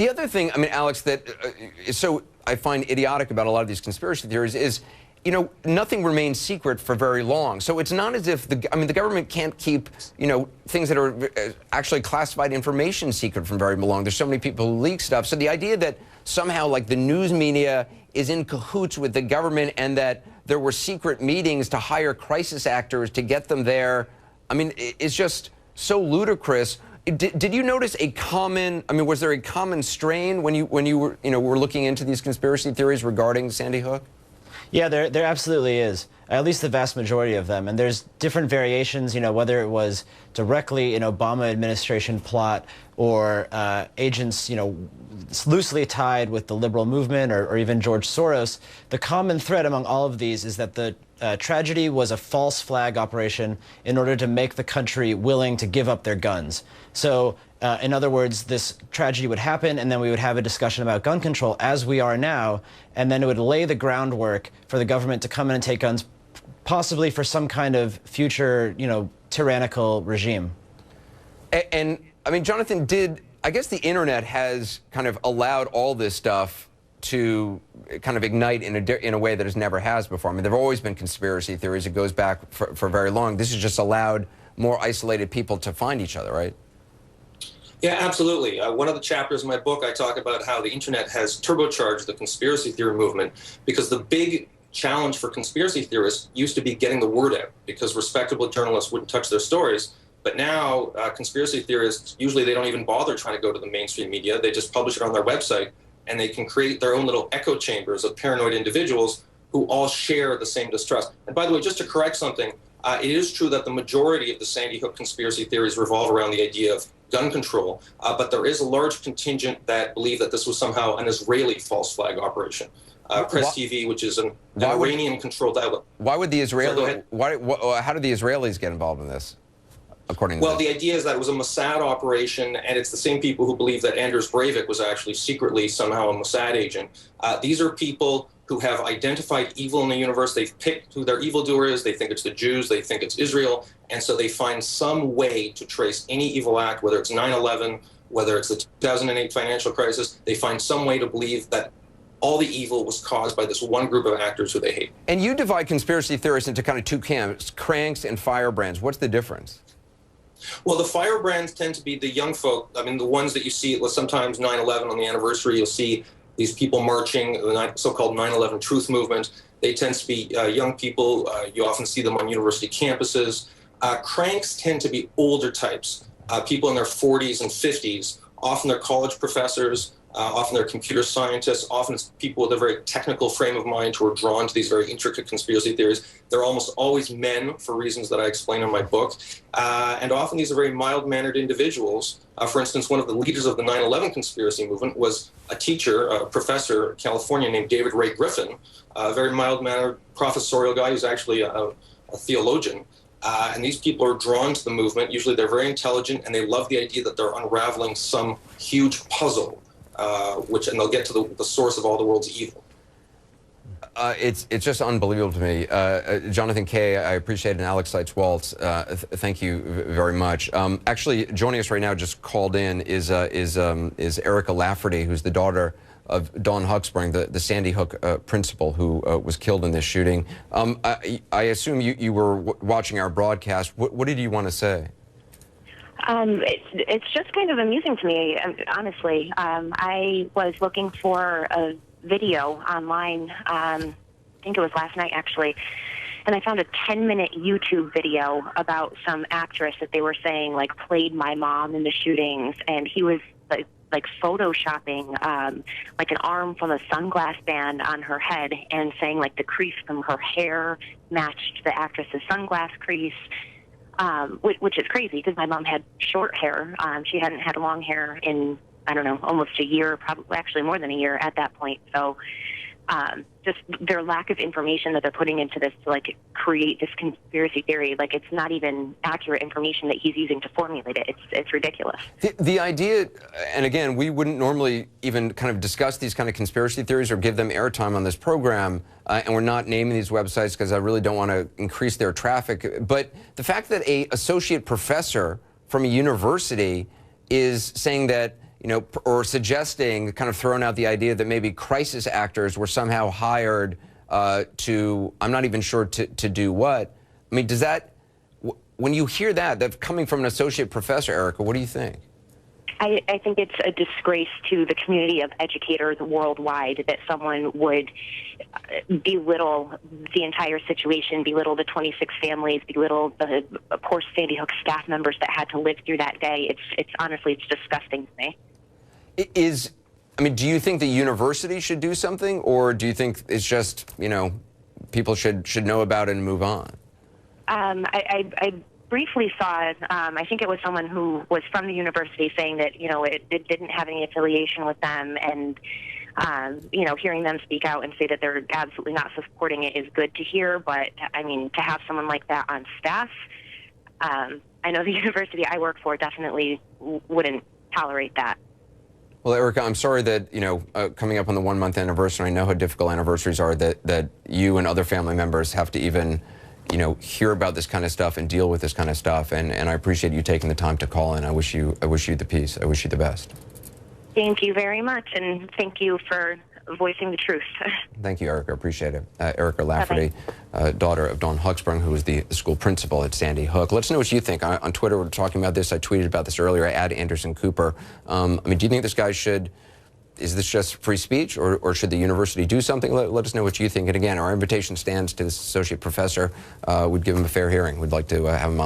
The other thing, I mean, Alex, that is so I find idiotic about a lot of these conspiracy theories is, you know, nothing remains secret for very long. So it's not as if the government can't keep, you know, things that are actually classified information secret from very long. There's so many people who leak stuff. So the idea that somehow, like, the news media is in cahoots with the government and that there were secret meetings to hire crisis actors to get them there, I mean, it's just so ludicrous. Did you notice a common, I mean, was there a common strain when you were, you know, were looking into these conspiracy theories regarding Sandy Hook? Yeah, there absolutely is, at least the vast majority of them. And there's different variations, you know, whether it was directly an Obama administration plot or agents, you know, loosely tied with the liberal movement or even George Soros. The common thread among all of these is that the tragedy was a false flag operation in order to make the country willing to give up their guns. So, in other words, this tragedy would happen, and then we would have a discussion about gun control, as we are now, and then it would lay the groundwork for the government to come in and take guns, possibly for some kind of future, you know, tyrannical regime. And I mean, Jonathan, I guess the internet has kind of allowed all this stuff to kind of ignite in a way that it never has before. I mean, there have always been conspiracy theories. It goes back for very long. This has just allowed more isolated people to find each other, right? Yeah, absolutely. One of the chapters in my book, I talk about how the internet has turbocharged the conspiracy theory movement, because the big challenge for conspiracy theorists used to be getting the word out, because respectable journalists wouldn't touch their stories. But now conspiracy theorists, usually they don't even bother trying to go to the mainstream media. They just publish it on their website, and they can create their own little echo chambers of paranoid individuals who all share the same distrust. And by the way, just to correct something, it is true that the majority of the Sandy Hook conspiracy theories revolve around the idea of gun control, but there is a large contingent that believe that this was somehow an Israeli false flag operation. Press TV, which is an Iranian-controlled outlet. Why would the Israelis? How did the Israelis get involved in this? According to the idea is that it was a Mossad operation, and it's the same people who believe that Anders Breivik was actually secretly somehow a Mossad agent. These are people who have identified evil in the universe. They've picked who their evildoer is. They think it's the Jews. They think it's Israel. And so they find some way to trace any evil act, whether it's 9/11, whether it's the 2008 financial crisis. They find some way to believe that all the evil was caused by this one group of actors who they hate. And you divide conspiracy theorists into kind of two camps, cranks and firebrands. What's the difference? Well, the firebrands tend to be the young folk. I mean, the ones that you see, sometimes 9/11 on the anniversary, you'll see these people marching, the so-called 9/11 truth movement. They tend to be young people. You often see them on university campuses. Cranks tend to be older types, people in their 40s and 50s. Often they're college professors, often they're computer scientists, often it's people with a very technical frame of mind who are drawn to these very intricate conspiracy theories. They're almost always men, for reasons that I explain in my book. And often these are very mild-mannered individuals. For instance, one of the leaders of the 9/11 conspiracy movement was a teacher, a professor in California named David Ray Griffin, a very mild-mannered professorial guy who's actually a theologian. And these people are drawn to the movement. Usually they're very intelligent, and they love the idea that they're unraveling some huge puzzle, and they'll get to the source of all the world's evil. It's just unbelievable to me. Jonathan Kay, I appreciate it, and Alex Seitz-Waltz, thank you very much. Actually, joining us right now, just called in, is Erica Lafferty, who's the daughter of Dawn Huxspring, the Sandy Hook principal who was killed in this shooting. I assume you were watching our broadcast. What did you want to say? It's just kind of amusing to me, honestly. I was looking for a video online, I think it was last night actually, and I found a 10-minute YouTube video about some actress that they were saying like played my mom in the shootings, and he was like photoshopping like an arm from a sunglass band on her head and saying like the crease from her hair matched the actress's sunglass crease. Which is crazy because my mom had short hair. She hadn't had long hair in, I don't know, almost a year, probably actually more than a year at that point. So just their lack of information that they're putting into this to like create this conspiracy theory, like it's not even accurate information that he's using to formulate it. It's ridiculous. The idea, and again, we wouldn't normally even kind of discuss these kind of conspiracy theories or give them airtime on this program, and we're not naming these websites because I really don't want to increase their traffic. But the fact that an associate professor from a university is saying that, you know, or suggesting, kind of throwing out the idea that maybe crisis actors were somehow hired to, I'm not even sure to do what. I mean, does that, when you hear that coming from an associate professor, Erica, what do you think? I think it's a disgrace to the community of educators worldwide that someone would belittle the entire situation, belittle the 26 families, belittle the poor Sandy Hook staff members that had to live through that day. It's honestly, it's disgusting to me. I mean, do you think the university should do something, or do you think it's just, you know, people should know about it and move on? I briefly saw, I think it was someone who was from the university saying that, you know, it didn't have any affiliation with them, and, you know, hearing them speak out and say that they're absolutely not supporting it is good to hear, but, I mean, to have someone like that on staff, I know the university I work for definitely wouldn't tolerate that. Well, Erica, I'm sorry that, you know, coming up on the 1-month anniversary, I know how difficult anniversaries are, that you and other family members have to even, you know, hear about this kind of stuff and deal with this kind of stuff. And I appreciate you taking the time to call in. I wish you the peace. I wish you the best. Thank you very much, and thank you for voicing the truth. Thank you, Erica. Appreciate it. Erica Lafferty, daughter of Dawn Hucksprung, who was the school principal at Sandy Hook. Let us know what you think. On Twitter, we're talking about this. I tweeted about this earlier. I add Anderson Cooper. I mean, do you think this guy should... Is this just free speech, or should the university do something? Let us know what you think. And again, our invitation stands to this associate professor. We'd give him a fair hearing. We'd like to have him on.